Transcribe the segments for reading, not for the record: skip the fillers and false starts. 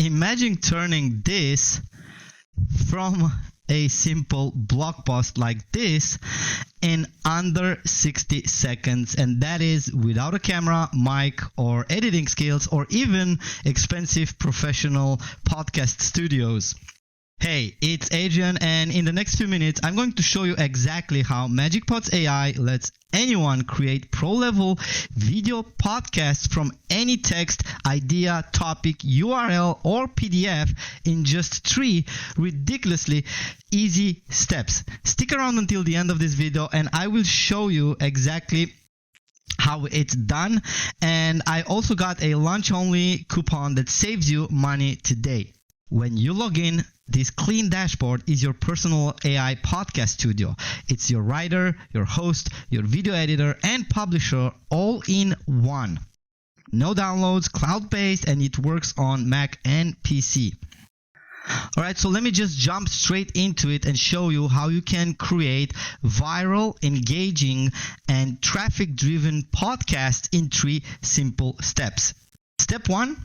Imagine turning this from a simple blog post like this in under 60 seconds, and that is without a camera, mic, or editing skills, or even expensive professional podcast studios. Hey, it's Adrian, and in the next few minutes, I'm going to show you exactly how MagicPods AI lets anyone create pro-level video podcasts from any text, idea, topic, URL, or PDF in just 3 ridiculously easy steps. Stick around until the end of this video, and I will show you exactly how it's done. And I also got a lunch-only coupon that saves you money today. When you log in, this clean dashboard is your personal AI podcast studio. It's your writer, your host, your video editor, and publisher all in one. No downloads, cloud-based, and it works on Mac and PC. Alright, so let me just jump straight into it and show you how you can create viral, engaging, and traffic-driven podcasts in 3 simple steps. Step 1,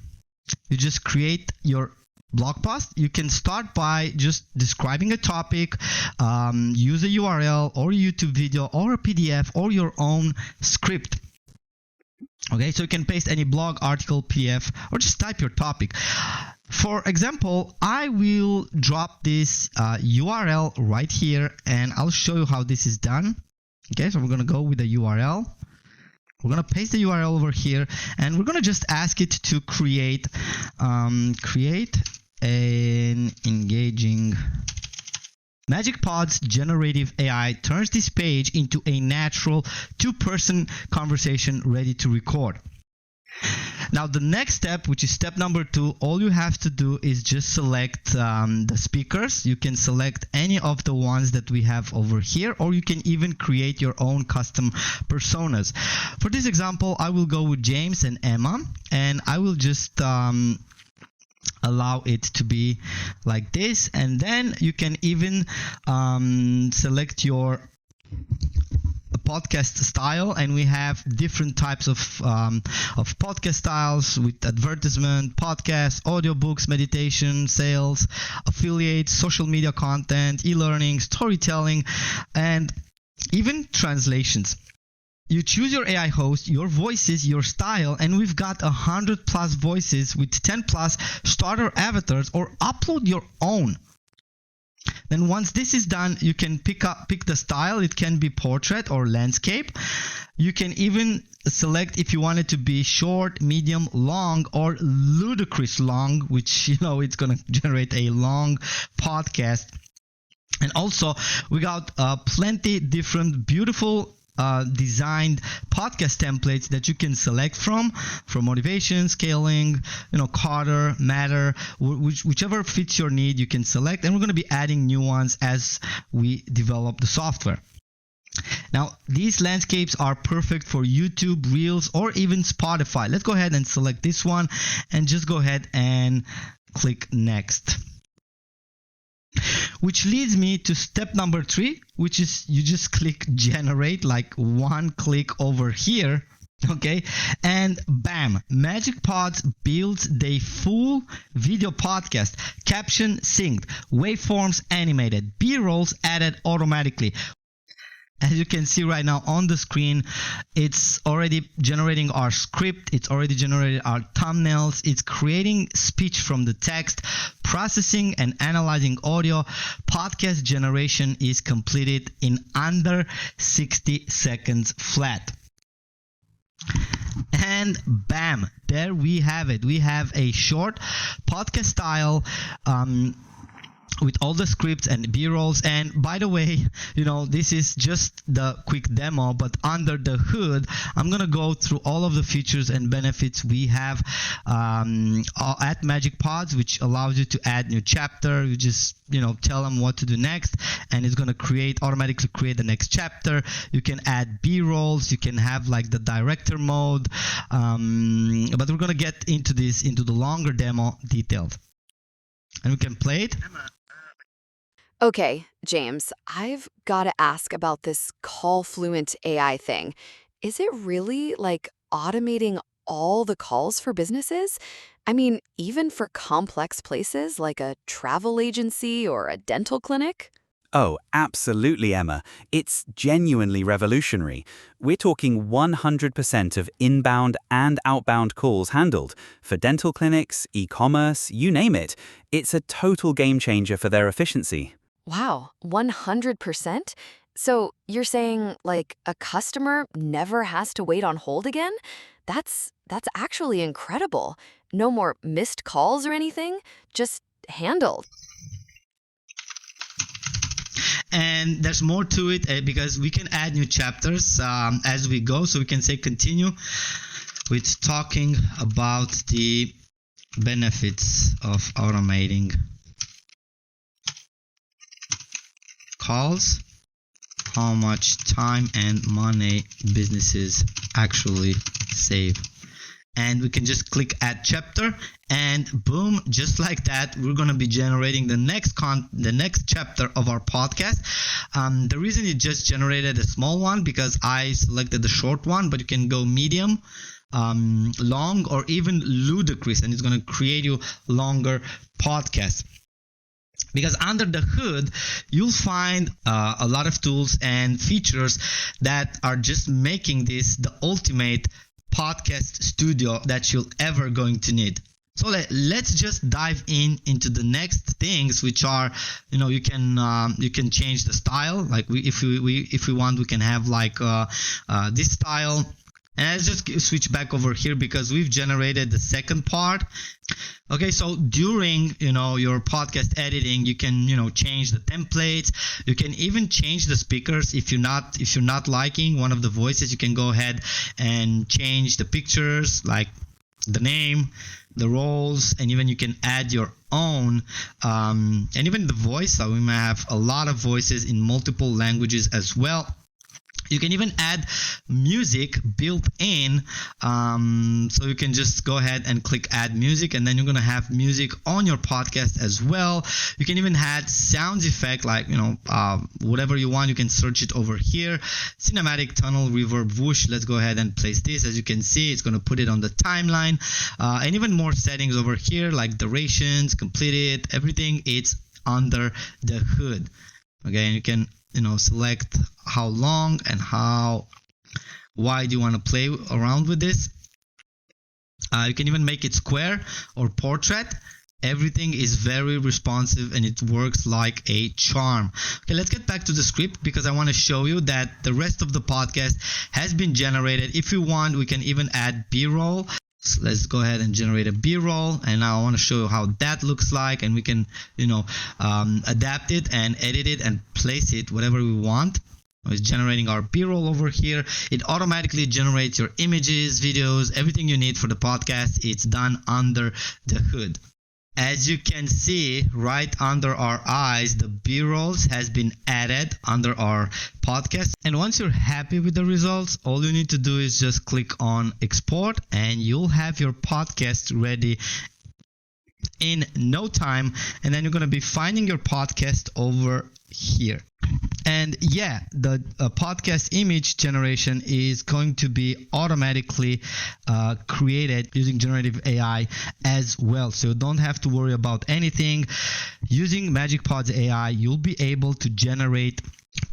you just create your blog post. You can start by just describing a topic, use a URL or a YouTube video or a PDF or your own script. Okay, so you can paste any blog, article, PDF, or just type your topic. For example, I will drop this URL right here, and I'll show you how this is done. Okay, so we're going to go with the URL. We're going to paste the URL over here, and we're going to just ask it to create an engaging. MagicPods generative AI turns this page into a natural 2-person conversation ready to record. Now the next step, which is step number 2, all you have to do is just select the speakers. You can select any of the ones that we have over here, or you can even create your own custom personas. For this example, I will go with James and Emma, and I will just allow it to be like this, and then you can even select your podcast style, and we have different types of podcast styles with advertisement, podcasts, audiobooks, meditation, sales, affiliates, social media content, e-learning, storytelling, and even translations. You choose your AI host, your voices, your style, and we've got 100+ voices with 10+ starter avatars, or upload your own. Then once this is done, you can pick the style. It can be portrait or landscape. You can even select if you want it to be short, medium, long, or ludicrous long, which, it's going to generate a long podcast. And also, we got plenty different beautiful designed podcast templates that you can select from motivation, scaling, Carter, Matter, whichever fits your need, you can select, and we're going to be adding new ones as we develop the software. Now, these landscapes are perfect for YouTube, Reels, or even Spotify. Let's go ahead and select this one, and just go ahead and click Next. Which leads me to step number 3, which is you just click generate, like one click over here, okay, and bam, MagicPods builds the full video podcast, caption synced, waveforms animated, B-rolls added automatically. As you can see right now on the screen, it's already generating our script, it's already generated our thumbnails, it's creating speech from the text, processing and analyzing audio. Podcast generation is completed in under 60 seconds flat. And bam, there we have it. We have a short podcast style with all the scripts and B-rolls. And by the way, this is just the quick demo, but under the hood, I'm going to go through all of the features and benefits we have at MagicPods, which allows you to add new chapter. You just, tell them what to do next, and it's going to automatically create the next chapter. You can add B-rolls. You can have like the director mode. But we're going to get into the longer demo detailed. And we can play it. Okay, James, I've got to ask about this Call Fluent AI thing. Is it really like automating all the calls for businesses? I mean, even for complex places like a travel agency or a dental clinic? Oh, absolutely, Emma. It's genuinely revolutionary. We're talking 100% of inbound and outbound calls handled for dental clinics, e-commerce, you name it. It's a total game changer for their efficiency. Wow, 100%? So you're saying like a customer never has to wait on hold again? That's actually incredible. No more missed calls or anything, just handled. And there's more to it because we can add new chapters as we go. So we can say continue with talking about the benefits of automating calls, how much time and money businesses actually save. And we can just click add chapter, and boom, just like that, we're going to be generating the next chapter of our podcast. The reason it just generated a small one because I selected the short one, but you can go medium, long, or even ludicrous, and it's going to create you longer podcasts. Because under the hood, you'll find a lot of tools and features that are just making this the ultimate podcast studio that you're ever going to need. So let's just dive into the next things, which are, you can change the style. Like if we want, we can have like this style. And let's just switch back over here because we've generated the second part. Okay, so during your podcast editing, you can change the templates. You can even change the speakers. If you're not liking one of the voices, you can go ahead and change the pictures, like the name, the roles, and even you can add your own and even the voice. So we might have a lot of voices in multiple languages as well. You can even add music built in, so you can just go ahead and click add music, and then you're gonna have music on your podcast as well. You can even add sound effect, like whatever you want. You can search it over here. Cinematic tunnel reverb whoosh. Let's go ahead and place this. As you can see, it's gonna put it on the timeline, and even more settings over here, like durations, completed, everything. It's under the hood. Okay, and you can select how long and how wide you want to play around with this. You can even make it square or portrait. Everything is very responsive and it works like a charm. Okay, let's get back to the script because I want to show you that the rest of the podcast has been generated. If you want, we can even add B-roll. So let's go ahead and generate a B-roll, and now I want to show you how that looks like, and we can adapt it and edit it and place it whatever we want. It's generating our B-roll over here. It automatically generates your images, videos, everything you need for the podcast. It's done under the hood. As you can see right under our eyes, the B-rolls has been added under our podcast. And once you're happy with the results, all you need to do is just click on export and you'll have your podcast ready in no time. And then you're going to be finding your podcast over here. And yeah, the podcast image generation is going to be automatically created using generative AI as well. So you don't have to worry about anything. Using MagicPods AI, you'll be able to generate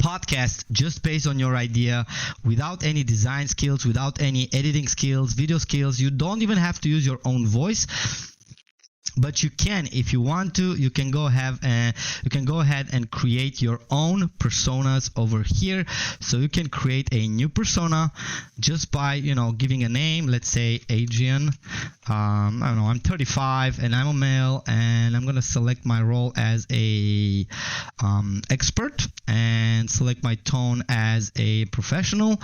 podcasts just based on your idea without any design skills, without any editing skills, video skills. You don't even have to use your own voice. But you can, if you want to, you can go ahead and create your own personas over here. So you can create a new persona just by giving a name. Let's say Adrian. I don't know. I'm 35 and I'm a male, and I'm gonna select my role as a expert and select my tone as a professional.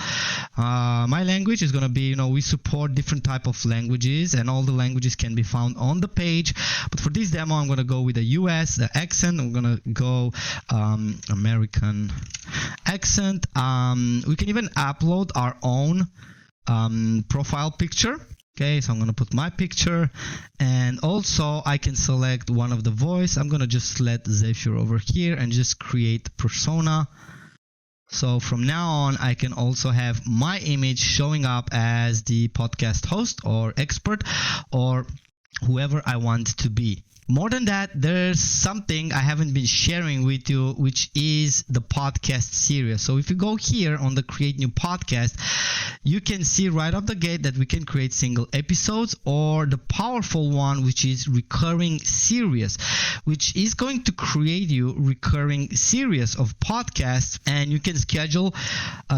My language is gonna be we support different type of languages, and all the languages can be found on the page. But for this demo, I'm going to go with a US accent. I'm going to go American accent. We can even upload our own profile picture. Okay, so I'm going to put my picture, and also I can select one of the voice. I'm going to just select Zephyr over here and just create persona. So from now on, I can also have my image showing up as the podcast host or expert, or whoever I want to be. More than that, there's something I haven't been sharing with you, which is the podcast series. So if you go here on the create new podcast, you can see right off the gate that we can create single episodes, or the powerful one, which is recurring series, which is going to create you recurring series of podcasts, and you can schedule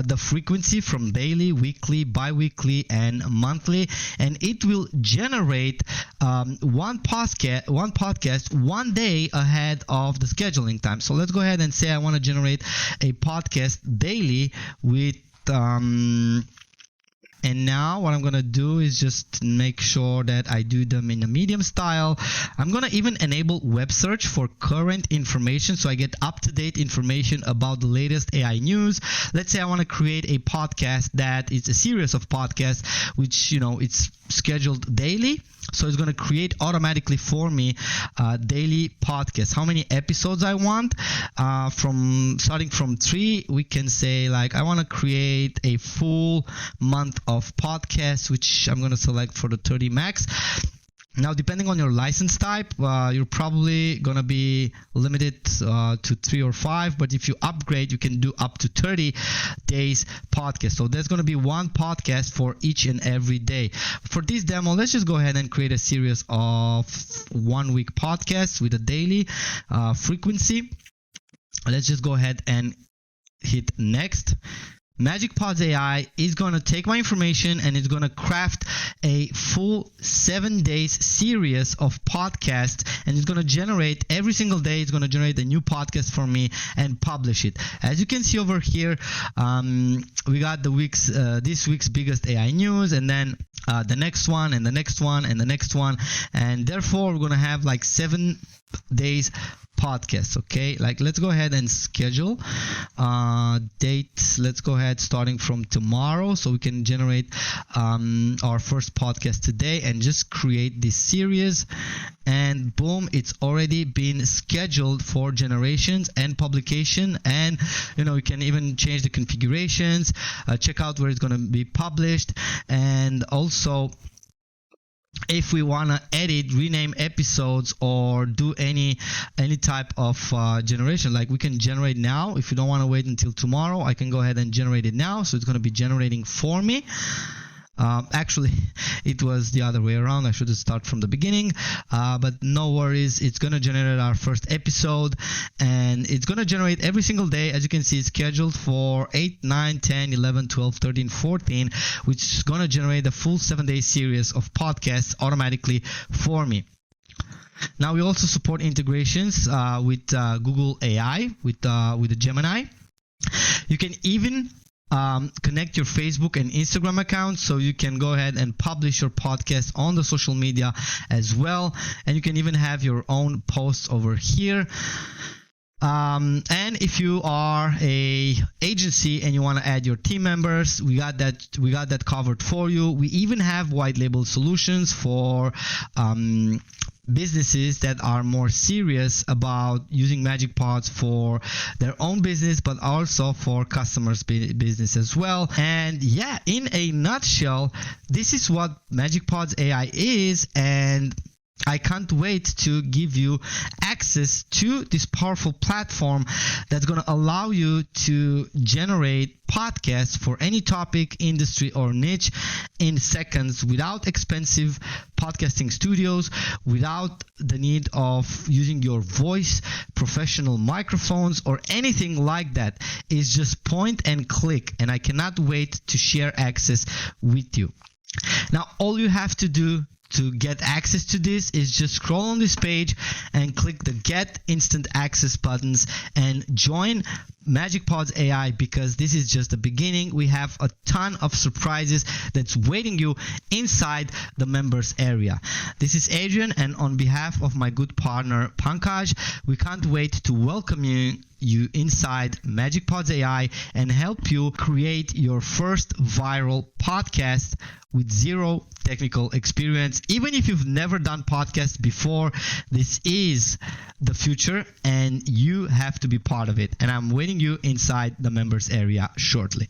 the frequency from daily, weekly, bi-weekly, and monthly, and it will generate one podcast 1 day ahead of the scheduling time. So let's go ahead and say I want to generate a podcast daily with and now what I'm going to do is just make sure that I do them in a medium style. I'm going to even enable web search for current information, so I get up-to-date information about the latest AI news. Let's say I want to create a podcast that is a series of podcasts, which, it's scheduled daily. So it's going to create automatically for me daily podcasts. How many episodes I want? Starting from 3, we can say like I want to create a full month of podcasts, which I'm going to select for the 30 max. Now, depending on your license type, you're probably going to be limited to 3 or 5, but if you upgrade, you can do up to 30 days podcast. So there's going to be one podcast for each and every day. For this demo, let's just go ahead and create a series of 1 week podcasts with a daily frequency. Let's just go ahead and hit next. MagicPods AI is going to take my information and it's going to craft a full 7 days series of podcasts, and it's going to generate every single day. It's going to generate a new podcast for me and publish it. As you can see over here, we got this week's biggest AI news, and then the next one, and the next one, and the next one, and therefore we're going to have like 7 days podcast. Okay, like let's go ahead and schedule date. Let's go ahead starting from tomorrow, so we can generate our first podcast today and just create this series, and boom, it's already been scheduled for generations and publication. And you can even change the configurations, check out where it's going to be published, and also if we want to edit, rename episodes, or do any type of generation, like we can generate now. If you don't want to wait until tomorrow, I can go ahead and generate it now. So it's going to be generating for me. Actually, it was the other way around. I should have started from the beginning, but no worries. It's going to generate our first episode, and it's going to generate every single day. As you can see, it's scheduled for 8, 9, 10, 11, 12, 13, 14, which is going to generate a full 7-day series of podcasts automatically for me. Now, we also support integrations with Google AI, with the Gemini. You can even connect your Facebook and Instagram accounts, so you can go ahead and publish your podcast on the social media as well, and you can even have your own posts over here. And if you are a agency and you want to add your team members, we got that covered for you. We even have white label solutions for businesses that are more serious about using MagicPods for their own business, but also for customers' business as well. And yeah, in a nutshell, this is what MagicPods AI is, and I can't wait to give you access to this powerful platform that's going to allow you to generate podcasts for any topic, industry, or niche in seconds without expensive podcasting studios, without the need of using your voice, professional microphones, or anything like that. It's just point and click, and I cannot wait to share access with you. Now, all you have to do to get access to this is just scroll on this page and click the Get Instant Access buttons and join MagicPods AI, because this is just the beginning. We have a ton of surprises that's waiting you inside the members area. This is Adrian, and on behalf of my good partner Pankaj, we can't wait to welcome you inside MagicPods AI and help you create your first viral podcast with zero technical experience. Even if you've never done podcasts before, this is the future and you have to be part of it. And I'm waiting you inside the members area shortly.